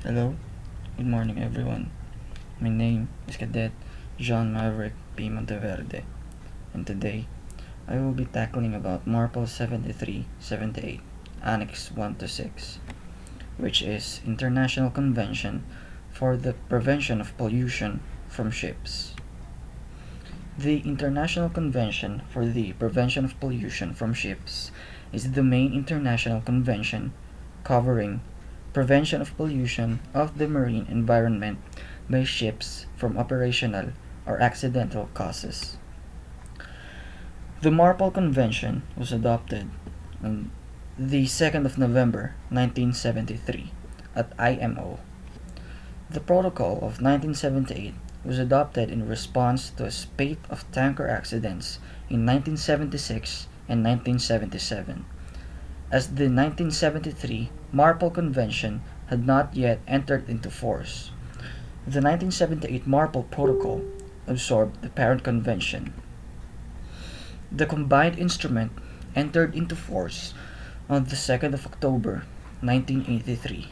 Hello, good morning everyone. My name is Cadet Jean Maverick P. Monteverde, and today I will be tackling about MARPOL 7378, Annex 1 to 6, which is International Convention for the Prevention of Pollution from Ships. The International Convention for the Prevention of Pollution from Ships is the main international convention covering prevention of pollution of the marine environment by ships from operational or accidental causes. The MARPOL Convention was adopted on the 2nd of November 1973 at IMO. The Protocol of 1978 was adopted in response to a spate of tanker accidents in 1976 and 1977. As the 1973 MARPOL Convention had not yet entered into force, the 1978 MARPOL Protocol absorbed the parent convention. The combined instrument entered into force on the 2nd of October 1983.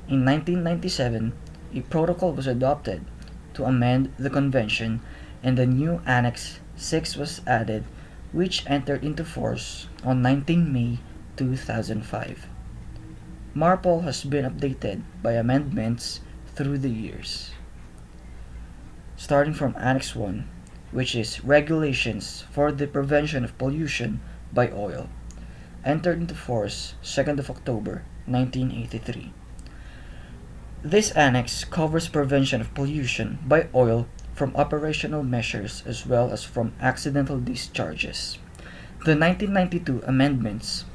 In 1997, a protocol was adopted to amend the convention and a new Annex 6 was added, which entered into force on 19 May 2005. MARPOL has been updated by amendments through the years. Starting from Annex 1, which is Regulations for the Prevention of Pollution by Oil, entered into force 2nd of October 1983. This annex covers prevention of pollution by oil from operational measures as well as from accidental discharges. The 1992 amendments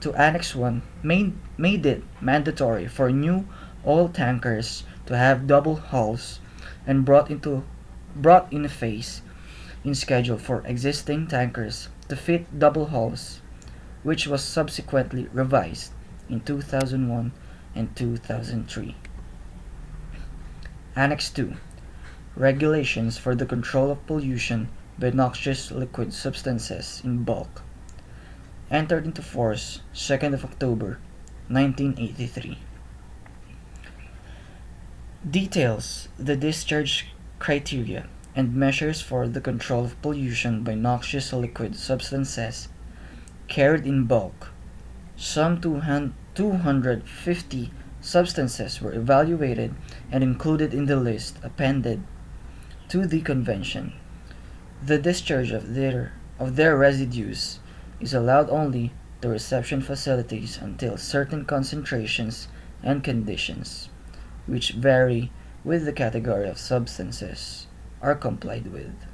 to Annex 1 made it mandatory for new oil tankers to have double hulls and brought in a phase in schedule for existing tankers to fit double hulls, which was subsequently revised in 2001 and 2003. Annex 2, Regulations for the Control of Pollution by Noxious Liquid Substances in Bulk, entered into force 2nd of October 1983. Details the discharge criteria and measures for the control of pollution by noxious liquid substances carried in bulk. Some 250 substances were evaluated and included in the list appended to the convention. The discharge of their residues is allowed only to reception facilities until certain concentrations and conditions, which vary with the category of substances, are complied with.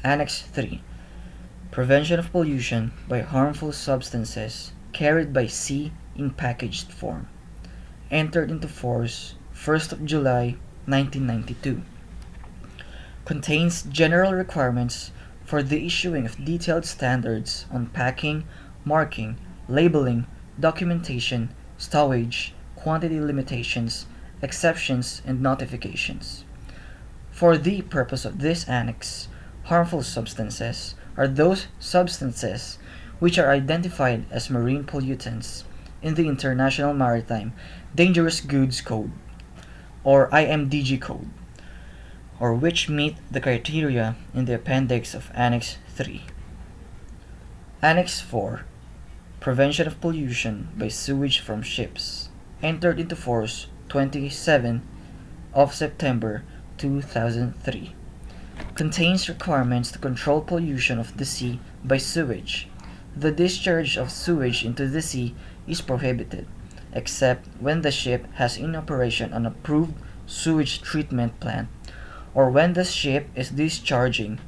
Annex 3, Prevention of Pollution by Harmful Substances carried by sea in packaged form, entered into force 1st of July 1992. Contains general requirements for the issuing of detailed standards on packing, marking, labeling, documentation, stowage, quantity limitations, exceptions, and notifications. For the purpose of this annex, harmful substances are those substances which are identified as marine pollutants in the International Maritime Dangerous Goods Code, or IMDG Code, or which meet the criteria in the appendix of Annex 3. Annex 4, Prevention of Pollution by Sewage from Ships, entered into force 27 of September 2003. Contains requirements to control pollution of the sea by sewage. The discharge of sewage into the sea is prohibited, except when the ship has in operation an approved sewage treatment plant, or when the ship is discharging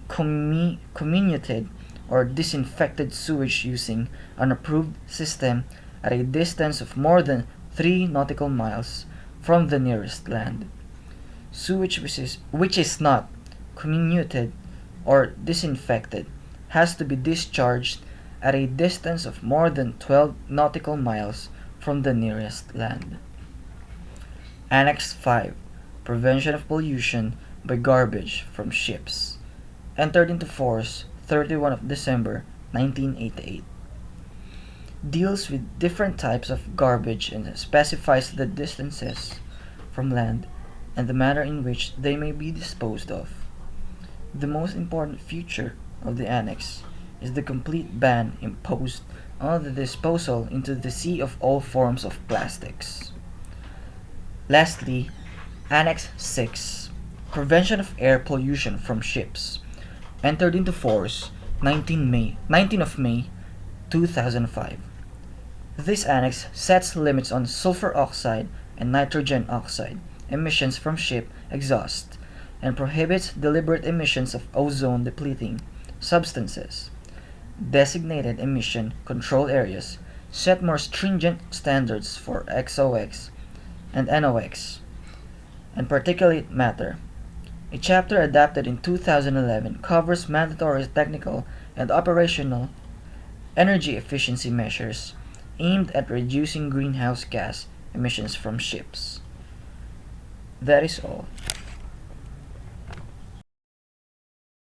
comminuted or disinfected sewage using an approved system at a distance of more than 3 nautical miles from the nearest land. Sewage which is not comminuted or disinfected has to be discharged at a distance of more than 12 nautical miles from the nearest land. Annex 5, Prevention of Pollution by Garbage from Ships, entered into force 31 of December 1988. deals with different types of garbage and specifies the distances from land and the manner in which they may be disposed of. The most important feature of the Annex is the complete ban imposed on the disposal into the sea of all forms of plastics. Lastly, Annex 6, Prevention of Air Pollution from Ships, entered into force 19 of May 2005. This annex sets limits on sulfur oxide and nitrogen oxide emissions from ship exhaust and prohibits deliberate emissions of ozone-depleting substances. Designated emission control areas set more stringent standards for XOX and NOx and particulate matter. A chapter adapted in 2011 covers mandatory technical and operational energy efficiency measures aimed at reducing greenhouse gas emissions from ships. That is all.